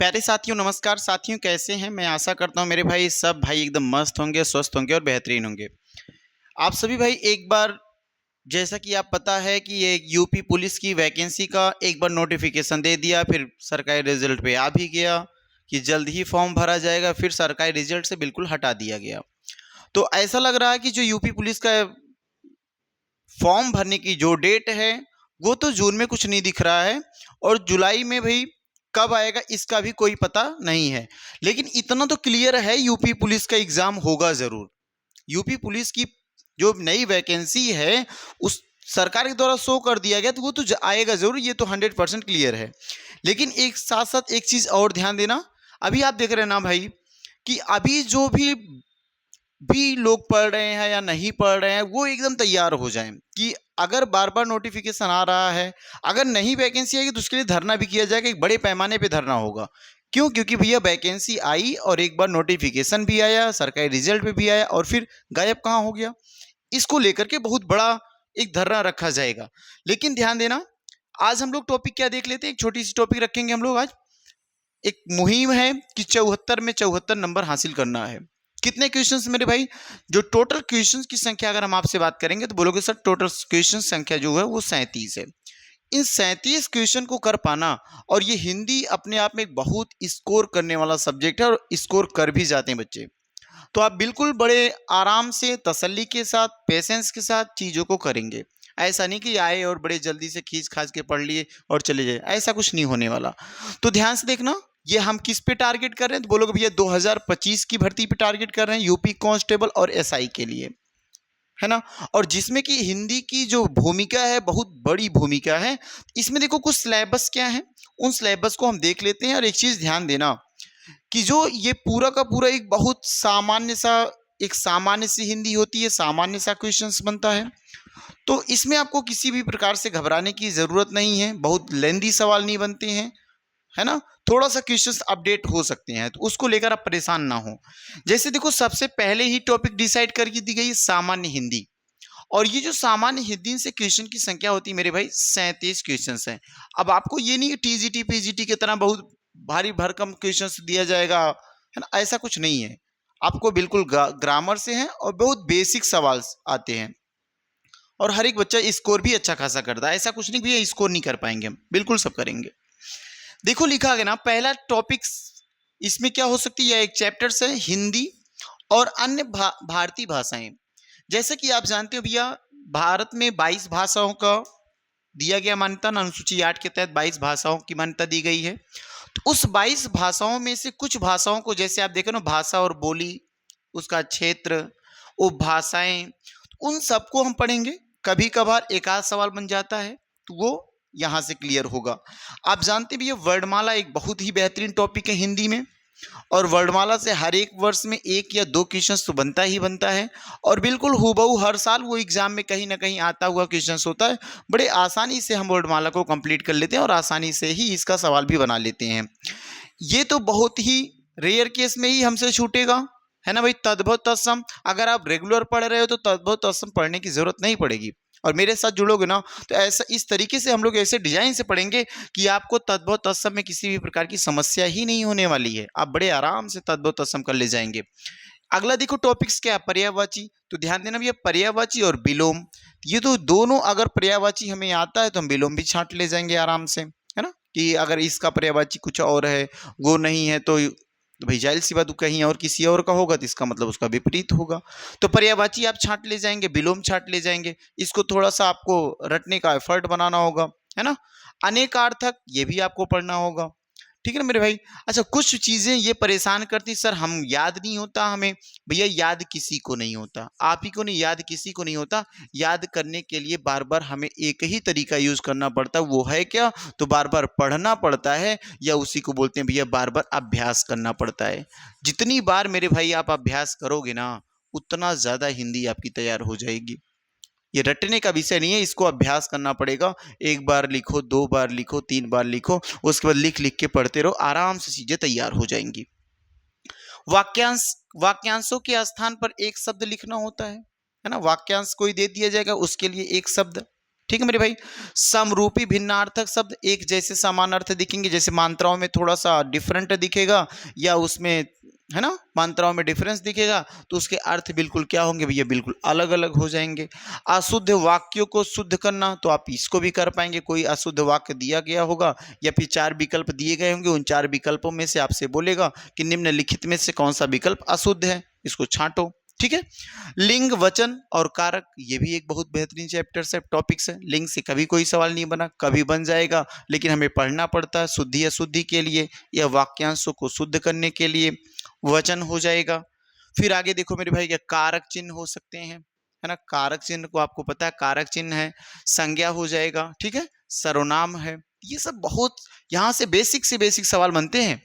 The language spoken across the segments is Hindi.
प्यारे साथियों, नमस्कार साथियों, कैसे हैं? मैं आशा करता हूं मेरे भाई सब भाई एकदम मस्त होंगे, स्वस्थ होंगे और बेहतरीन होंगे। आप सभी भाई एक बार, जैसा कि आप पता है कि ये यूपी पुलिस की वैकेंसी का एक बार नोटिफिकेशन दे दिया, फिर सरकारी रिजल्ट पे आ भी गया कि जल्द ही फॉर्म भरा जाएगा, फिर सरकारी रिजल्ट से बिल्कुल हटा दिया गया। तो ऐसा लग रहा है कि जो यूपी पुलिस का फॉर्म भरने की जो डेट है वो तो जून में कुछ नहीं दिख रहा है, और जुलाई में भाई कब आएगा इसका भी कोई पता नहीं है। लेकिन इतना तो क्लियर है, यूपी पुलिस का एग्जाम होगा जरूर। यूपी पुलिस की जो नई वैकेंसी है उस सरकार के द्वारा शो कर दिया गया, तो वो तो आएगा जरूर, ये तो 100% क्लियर है। लेकिन एक साथ साथ एक चीज और ध्यान देना। अभी आप देख रहे हैं ना भाई कि अभी जो भी लोग पढ़ रहे हैं या नहीं पढ़ रहे हैं वो एकदम तैयार हो जाएं कि अगर बार बार नोटिफिकेशन आ रहा है, अगर नई वैकेंसी आएगी तो उसके लिए धरना भी किया जाएगा, एक बड़े पैमाने पे धरना होगा। क्यों? क्योंकि भैया वैकेंसी आई और एक बार नोटिफिकेशन भी आया, सरकारी रिजल्ट भी आया और फिर गायब कहाँ हो गया। इसको लेकर के बहुत बड़ा एक धरना रखा जाएगा। लेकिन ध्यान देना, आज हम लोग टॉपिक क्या देख लेते हैं, एक छोटी सी टॉपिक रखेंगे हम लोग आज। एक मुहिम है कि 74 में 74 नंबर हासिल करना है। कितने क्वेश्चंस मेरे भाई? जो टोटल क्वेश्चंस की संख्या अगर हम आपसे बात करेंगे तो बोलोगे सर टोटल क्वेश्चन संख्या जो है वो 37 है। इन 37 क्वेश्चन को कर पाना, और ये हिंदी अपने आप में एक बहुत स्कोर करने वाला सब्जेक्ट है और स्कोर कर भी जाते हैं बच्चे। तो आप बिल्कुल बड़े आराम से, तसल्ली के साथ, पेशेंस के साथ चीज़ों को करेंगे। ऐसा नहीं कि आए और बड़े जल्दी से खींच खाच के पढ़ लिए और चले जाए, ऐसा कुछ नहीं होने वाला। तो ध्यान से देखना, ये हम किस पे टारगेट कर रहे हैं तो बोलोगे भैया 2025 की भर्ती पे टारगेट कर रहे हैं, यूपी कांस्टेबल और एसआई के लिए, है ना। और जिसमें कि हिंदी की जो भूमिका है बहुत बड़ी भूमिका है। इसमें देखो कुछ सिलेबस क्या है, उन सिलेबस को हम देख लेते हैं। और एक चीज ध्यान देना कि जो ये पूरा का पूरा एक बहुत सामान्य सा, एक सामान्य सी हिंदी होती है, सामान्य सा क्वेश्चंस बनता है। तो इसमें आपको किसी भी प्रकार से घबराने की जरूरत नहीं है, बहुत लेंदी सवाल नहीं बनते हैं, है ना। थोड़ा सा क्वेश्चंस अपडेट हो सकते हैं, तो उसको लेकर आप परेशान ना हो। जैसे देखो, सबसे पहले ही टॉपिक डिसाइड करके दी गई सामान्य हिंदी। और ये जो सामान्य हिंदी से क्वेश्चन की संख्या होती है मेरे भाई 37 क्वेश्चन है। अब आपको ये नहीं कि टीजीटी पीजीटी की तरह बहुत भारी भरकम क्वेश्चन दिया जाएगा, है ना, ऐसा कुछ नहीं है। आपको बिल्कुल ग्रामर से है और बहुत बेसिक सवाल आते हैं, और हर एक बच्चा स्कोर भी अच्छा खासा करता है। ऐसा कुछ नहीं भैया स्कोर नहीं कर पाएंगे, हम बिल्कुल सब करेंगे। देखो लिखा गया ना, पहला टॉपिक इसमें क्या हो सकती है, एक चैप्टर है हिंदी और अन्य भारतीय भाषाएं। जैसे कि आप जानते हो भैया, भारत में 22 भाषाओं का दिया गया मान्यता, अनुसूची 8 के तहत 22 भाषाओं की मान्यता दी गई है। तो उस 22 भाषाओं में से कुछ भाषाओं को, जैसे आप देखो ना, भाषा और बोली, उसका क्षेत्र, उपभाषाएं, उन सबको हम पढ़ेंगे। कभी कभार एक आध सवाल बन जाता है तो वो यहां से क्लियर होगा। आप जानते भी, ये वर्णमाला एक बहुत ही बेहतरीन टॉपिक है हिंदी में, और वर्णमाला से हर एक वर्ष में एक या दो क्वेश्चन तो बनता ही बनता है, और बिल्कुल हूबहू हर साल वो एग्जाम में कहीं ना कहीं आता हुआ क्वेश्चन होता है। बड़े आसानी से हम वर्णमाला को कंप्लीट कर लेते हैं और आसानी से ही इसका सवाल भी बना लेते हैं। ये तो बहुत ही रेयर केस में ही हमसे छूटेगा, है ना भाई। तद्भव तत्सम अगर आप रेगुलर पढ़ रहे हो तो तद्भव तत्सम पढ़ने की जरूरत नहीं पड़ेगी, और मेरे साथ जुड़ोगे ना तो ऐसा, इस तरीके से हम लोग ऐसे डिजाइन से पढ़ेंगे कि आपको तद्भव तत्सम में किसी भी प्रकार की समस्या ही नहीं होने वाली है। आप बड़े आराम से तद्भव तत्सम कर ले जाएंगे। अगला देखो टॉपिक्स क्या है, पर्यायवाची। तो ध्यान देना भैया, पर्यायवाची और विलोम, ये तो दोनों, अगर पर्यायवाची हमें आता है तो हम विलोम भी छांट ले जाएंगे आराम से, है ना। कि अगर इसका पर्यायवाची कुछ और है, वो नहीं है, तो भाई जाहिर सी बात, कहीं और किसी और का होगा तो इसका मतलब उसका विपरीत होगा। तो पर्यायवाची आप छांट ले जाएंगे, विलोम छांट ले जाएंगे। इसको थोड़ा सा आपको रटने का एफर्ट बनाना होगा, है ना। अनेकार्थक ये भी आपको पढ़ना होगा, ठीक है ना मेरे भाई। अच्छा, कुछ चीजें ये परेशान करती, सर हम याद नहीं होता हमें। भैया याद किसी को नहीं होता, आप ही को नहीं, याद किसी को नहीं होता। याद करने के लिए बार बार हमें एक ही तरीका यूज करना पड़ता है, वो है क्या, तो बार बार पढ़ना पड़ता है, या उसी को बोलते हैं भैया बार बार अभ्यास करना पड़ता है। जितनी बार मेरे भाई आप अभ्यास करोगे ना, उतना ज्यादा हिंदी आपकी तैयार हो जाएगी। ये रटने का विषय नहीं है, इसको अभ्यास करना पड़ेगा। एक बार लिखो, दो बार लिखो, तीन बार लिखो, उसके बाद लिख लिख के पढ़ते रहो, आराम से चीजें तैयार हो जाएंगी। वाक्यांश, वाक्यांशों के स्थान पर एक शब्द लिखना होता है ना। वाक्यांश कोई दे दिया जाएगा, उसके लिए एक शब्द, ठीक है मेरे भाई। समरूपी भिन्नार्थक शब्द एक जैसे समान अर्थ दिखेंगे, जैसे मात्राओं में थोड़ा सा डिफरेंट दिखेगा या उसमें है ना मात्राओं में डिफरेंस दिखेगा तो उसके अर्थ बिल्कुल क्या होंगे भैया, बिल्कुल अलग अलग हो जाएंगे। अशुद्ध वाक्यों को शुद्ध करना, तो आप इसको भी कर पाएंगे। कोई अशुद्ध वाक्य दिया गया होगा या फिर 4 विकल्प दिए गए होंगे, उन 4 विकल्पों में से आपसे बोलेगा कि निम्नलिखित में से कौन सा विकल्प अशुद्ध है, इसको छांटो। ठीक है। लिंग, वचन और कारक, ये भी एक बहुत बेहतरीन चैप्टर से टॉपिक्स है। लिंग से कभी कोई सवाल नहीं बना, कभी बन जाएगा, लेकिन हमें पढ़ना पड़ता है शुद्धि अशुद्धि के लिए या वाक्यांशों को शुद्ध करने के लिए। वचन हो जाएगा। फिर आगे देखो मेरे भाई, क्या कारक चिन्ह हो सकते हैं, है ना। कारक चिन्ह को आपको पता है, कारक चिन्ह है। संज्ञा हो जाएगा, ठीक है। सर्वनाम है। ये सब बहुत यहाँ से बेसिक सवाल बनते हैं,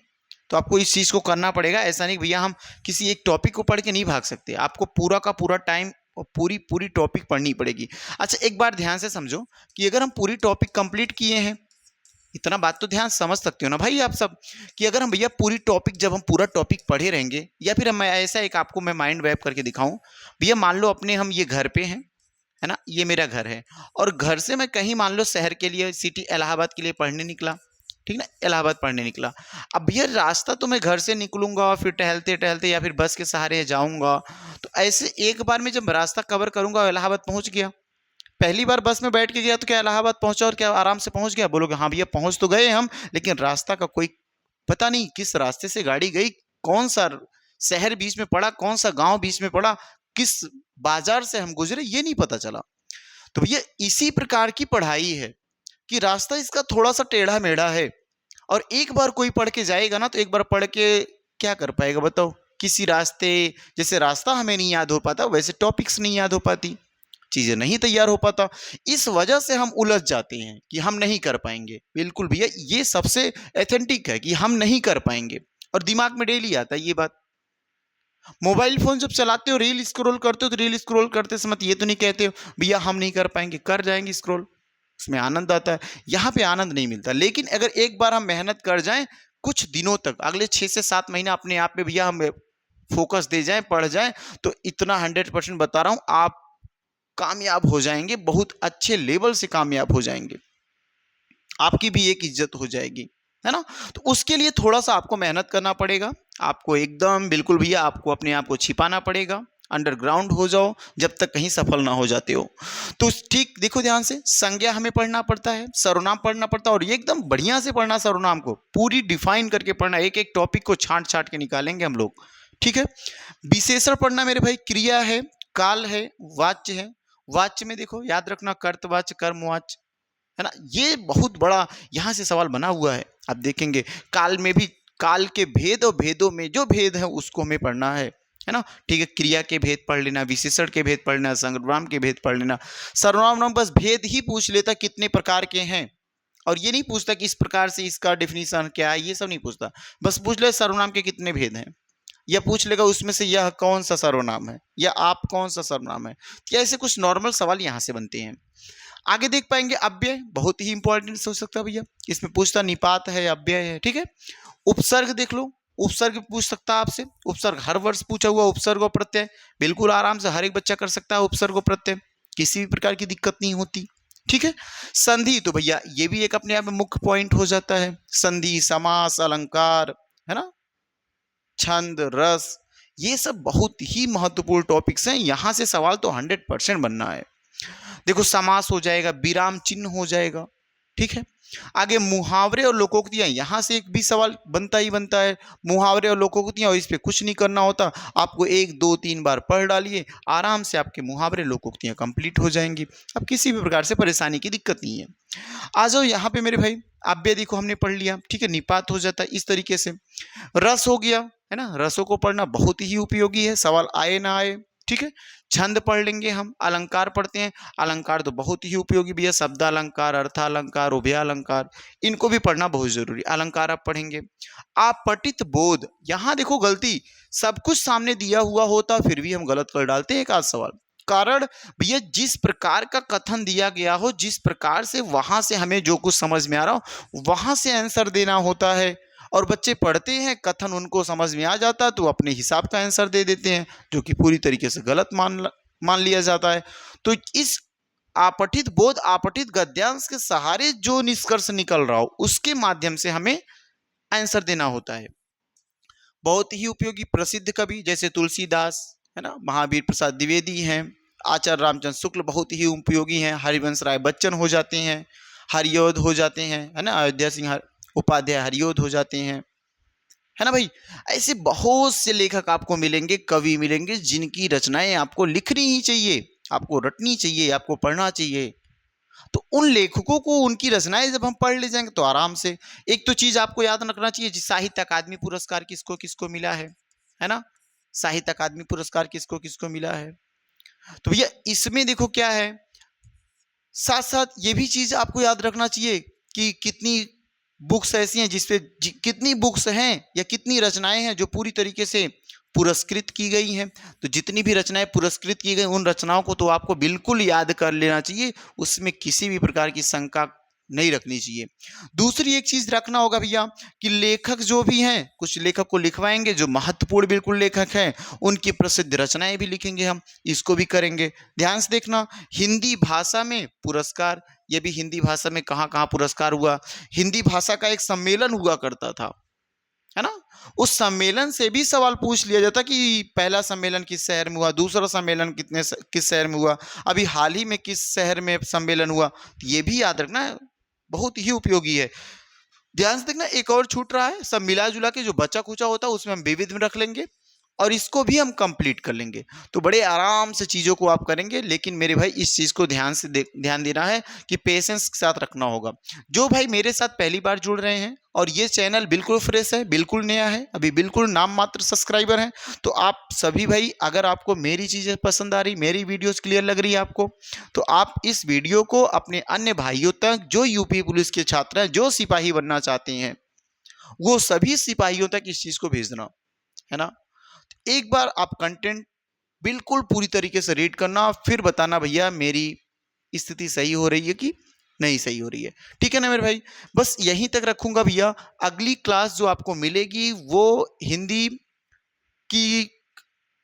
तो आपको इस चीज को करना पड़ेगा। ऐसा नहीं भैया हम किसी एक टॉपिक को पढ़ के नहीं भाग सकते, आपको पूरा का पूरा टाइम और पूरी टॉपिक पढ़नी पड़ेगी। अच्छा, एक बार ध्यान से समझो कि अगर हम पूरी टॉपिक कंप्लीट किए हैं, इतना बात तो ध्यान समझ सकते हो ना भाई आप सब, कि अगर हम भैया पूरी टॉपिक, जब हम पूरा टॉपिक पढ़े रहेंगे, या फिर मैं ऐसा एक आपको मैं माइंड मैप करके दिखाऊं, भैया मान लो अपने हम ये घर पे हैं, है ना, ये मेरा घर है, और घर से मैं कहीं मान लो शहर के लिए, सिटी इलाहाबाद के लिए पढ़ने निकला, ठीक ना, इलाहाबाद पढ़ने निकला। अब भैया रास्ता तो मैं घर से निकलूंगा, फिर टहलते टहलते या फिर बस के सहारे जाऊंगा, तो ऐसे एक बार में जब रास्ता कवर करूंगा, इलाहाबाद पहुंच गया, पहली बार बस में बैठ के गया तो क्या इलाहाबाद पहुंचा और क्या आराम से पहुंच गया? बोलोगे हाँ भैया पहुंच तो गए हम, लेकिन रास्ता का कोई पता नहीं, किस रास्ते से गाड़ी गई, कौन सा शहर बीच में पड़ा, कौन सा गांव बीच में पड़ा, किस बाजार से हम गुजरे, ये नहीं पता चला। तो भैया इसी प्रकार की पढ़ाई है कि रास्ता इसका थोड़ा सा टेढ़ा मेढ़ा है, और एक बार कोई पढ़ के जाएगा ना, तो एक बार पढ़ के क्या कर पाएगा बताओ? किसी रास्ते, जैसे रास्ता हमें नहीं याद हो पाता, वैसे टॉपिक्स नहीं याद हो पाती, चीजें नहीं तैयार हो पाता। इस वजह से हम उलझ जाते हैं कि हम नहीं कर पाएंगे। बिल्कुल भैया ये सबसे एथेंटिक है कि हम नहीं कर पाएंगे, और दिमाग में डेली आता है ये बात। मोबाइल फोन जब चलाते हो, रील स्क्रॉल करते हो, तो रील स्क्रॉल करते समय ये तो नहीं कहते हो भैया हम नहीं कर पाएंगे, कर जाएंगे स्क्रॉल, उसमें आनंद आता है। यहाँ पे आनंद नहीं मिलता, लेकिन अगर एक बार हम मेहनत कर जाएं कुछ दिनों तक, अगले 6 से 7 महीना अपने आप पे भैया हम फोकस दे जाएं, पढ़ जाएं, तो इतना 100% बता रहा हूं आप कामयाब हो जाएंगे, बहुत अच्छे लेवल से कामयाब हो जाएंगे, आपकी भी एक इज्जत हो जाएगी, है ना। तो उसके लिए थोड़ा सा आपको मेहनत करना पड़ेगा, आपको एकदम बिल्कुल भैया आपको अपने आप को छिपाना पड़ेगा, अंडरग्राउंड हो जाओ जब तक कहीं सफल ना हो जाते हो। तो ठीक देखो ध्यान से, संज्ञा हमें पढ़ना पड़ता है, सर्वनाम पढ़ना पड़ता है, और ये एकदम बढ़िया से पढ़ना, सर्वनाम को पूरी डिफाइन करके पढ़ना, एक एक टॉपिक को छांट छांट के निकालेंगे हम लोग, ठीक है। विशेषण पढ़ना मेरे भाई, क्रिया है, काल है, वाच्य है। वाच्य में देखो याद रखना, कर्तवाच्य, कर्मवाच्य, है ना, ये बहुत बड़ा यहां से सवाल बना हुआ है। आप देखेंगे काल में भी, काल के भेद और भेदों में जो भेद है उसको हमें पढ़ना है ना, ठीक है। क्रिया के भेद पढ़ लेना, विशेषण के भेद पढ़ लेना, सर्वनाम के भेद पढ़ लेना। सर्वनाम बस भेद ही पूछ लेता कितने प्रकार के हैं, और ये नहीं पूछता कि इस प्रकार से इसका डेफिनेशन क्या है, ये सब नहीं पूछता, बस पूछ ले सर्वनाम के कितने भेद हैं, या पूछ लेगा उसमें से यह कौन सा सर्वनाम है, या आप कौन सा सर्वनाम है। तो ऐसे कुछ नॉर्मल सवाल यहाँ से बनते हैं। आगे देख पाएंगे अव्यय, बहुत ही इंपॉर्टेंट हो सकता है भैया, इसमें पूछता निपात है, अव्यय है, ठीक है। उपसर्ग देख लो, उपसर्ग पूछ सकता है आपसे, उपसर्ग हर वर्ष पूछा हुआ, उपसर्ग और प्रत्यय बिल्कुल आराम से हर एक बच्चा कर सकता है, उपसर्ग और प्रत्यय किसी भी प्रकार की दिक्कत नहीं होती, ठीक है। संधि तो भैया ये भी एक अपने आप में मुख्य पॉइंट हो जाता है, संधि, समास, अलंकार, है ना, छंद, रस, ये सब बहुत ही महत्वपूर्ण टॉपिक्स हैं, यहां से सवाल तो 100% बनना है। देखो समास हो जाएगा, विराम चिन्ह हो जाएगा, ठीक है। आगे मुहावरे और लोकोक्तियां, यहां से एक भी सवाल बनता ही बनता है, मुहावरे और लोकोक्तियां, और इस पे कुछ नहीं करना होता, आपको 1 2 3 बार पढ़ डालिए, आराम से आपके मुहावरे लोकोक्तियां कंप्लीट हो जाएंगी, अब किसी भी प्रकार से परेशानी की दिक्कत नहीं है। आ जाओ यहाँ पे मेरे भाई, अव्यय देखो हमने पढ़ लिया, ठीक है, निपात हो जाता है इस तरीके से। रस हो गया, है ना, रसों को पढ़ना बहुत ही उपयोगी है, सवाल आए ना आए, ठीक है। छंद पढ़ लेंगे हम, अलंकार पढ़ते हैं, अलंकार तो बहुत ही उपयोगी भी है, शब्द अलंकार, अर्थ अलंकार, उभय अलंकार, इनको भी पढ़ना बहुत जरूरी, अलंकार आप पढ़ेंगे। आपठित बोध, यहां देखो गलती, सब कुछ सामने दिया हुआ होता फिर भी हम गलत कर डालते हैं एक आध सवाल, कारण भैया जिस प्रकार का कथन दिया गया हो, जिस प्रकार से वहां से हमें जो कुछ समझ में आ रहा हो वहां से आंसर देना होता है, और बच्चे पढ़ते हैं, कथन उनको समझ में आ जाता तो अपने हिसाब का आंसर दे देते हैं, जो कि पूरी तरीके से गलत मान लिया जाता है। तो इस आपठित बोध, आपठित गद्यांश के सहारे जो निष्कर्ष निकल रहा हो उसके माध्यम से हमें आंसर देना होता है। बहुत ही उपयोगी प्रसिद्ध कवि जैसे तुलसीदास है ना, महावीर प्रसाद द्विवेदी हैं, आचार्य रामचंद्र शुक्ल बहुत ही उपयोगी हैं, हरिवंश राय बच्चन हो जाते हैं, हरियोध हो जाते हैं, है ना, अयोध्या सिंह उपाध्याय हरियोध हो जाते हैं, है ना भाई। ऐसे बहुत से लेखक आपको मिलेंगे, कवि मिलेंगे, जिनकी रचनाएं आपको लिखनी ही चाहिए, आपको रटनी चाहिए, आपको पढ़ना चाहिए। तो उन लेखकों को, उनकी रचनाएं जब हम पढ़ ले जाएंगे तो आराम से, एक तो चीज आपको याद रखना चाहिए, साहित्य अकादमी पुरस्कार किसको किसको मिला है ना, साहित्य अकादमी पुरस्कार किसको किसको मिला है। तो भैया इसमें देखो क्या है, साथ साथ ये भी चीज आपको याद रखना चाहिए कि कितनी बुक्स ऐसी हैं जिसपे कितनी बुक्स हैं या कितनी रचनाएं हैं जो पूरी तरीके से पुरस्कृत की गई हैं। तो जितनी भी रचनाएं पुरस्कृत की गई उन रचनाओं को तो आपको बिल्कुल याद कर लेना चाहिए, उसमें किसी भी प्रकार की शंका नहीं रखनी चाहिए। दूसरी एक चीज रखना होगा भैया कि लेखक जो भी हैं, कुछ लेखक को लिखवाएंगे जो महत्वपूर्ण बिल्कुल लेखक हैं, उनकी प्रसिद्ध रचनाएं भी लिखेंगे हम, इसको भी करेंगे। ध्यान से देखना, हिंदी भाषा में पुरस्कार, ये भी हिंदी भाषा में कहाँ कहाँ पुरस्कार हुआ। हिंदी भाषा का एक सम्मेलन हुआ करता था, है ना, उस सम्मेलन से भी सवाल पूछ लिया जाता कि पहला सम्मेलन किस शहर में हुआ, दूसरा सम्मेलन किस शहर में हुआ, अभी हाल ही में किस शहर में सम्मेलन हुआ। ये भी याद रखना है, बहुत ही उपयोगी है। ध्यान से देखना, एक और छूट रहा है, सब मिला जुला के जो बचा खुचा होता है उसमें हम विविध में रख लेंगे और इसको भी हम कंप्लीट कर लेंगे। तो बड़े आराम से चीज़ों को आप करेंगे, लेकिन मेरे भाई इस चीज़ को ध्यान देना है कि पेशेंस के साथ रखना होगा। जो भाई मेरे साथ पहली बार जुड़ रहे हैं और ये चैनल बिल्कुल फ्रेश है, बिल्कुल नया है, अभी बिल्कुल नाम मात्र सब्सक्राइबर हैं, तो आप सभी भाई अगर आपको मेरी चीज़ें पसंद आ रही, मेरी वीडियोज़ क्लियर लग रही है आपको, तो आप इस वीडियो को अपने अन्य भाइयों तक जो यूपी पुलिस के छात्र हैं, जो सिपाही बनना चाहते हैं, वो सभी सिपाहियों तक इस चीज़ को भेज देना, है ना। एक बार आप कंटेंट बिल्कुल पूरी तरीके से रीड करना, फिर बताना भैया मेरी स्थिति सही हो रही है कि नहीं सही हो रही है, ठीक है ना मेरे भाई। बस यहीं तक रखूंगा भैया। अगली क्लास जो आपको मिलेगी वो की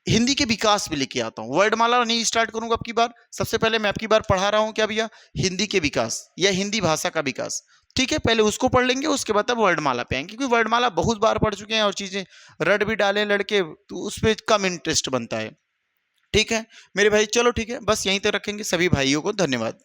हिंदी के विकास पे लेके आता हूँ, वर्डमाला नहीं स्टार्ट करूंगा अब की बार। सबसे पहले मैं अब की बार पढ़ा रहा हूँ क्या भैया, हिंदी के विकास या हिंदी भाषा का विकास, ठीक है, पहले उसको पढ़ लेंगे, उसके बाद अब वर्डमाला पे आएंगे, क्योंकि वर्डमाला बहुत बार पढ़ चुके हैं और चीजें रट भी डाले लड़के, तो उस पर कम इंटरेस्ट बनता है, ठीक है मेरे भाई। चलो ठीक है, बस यहीं तक रखेंगे। सभी भाइयों को धन्यवाद।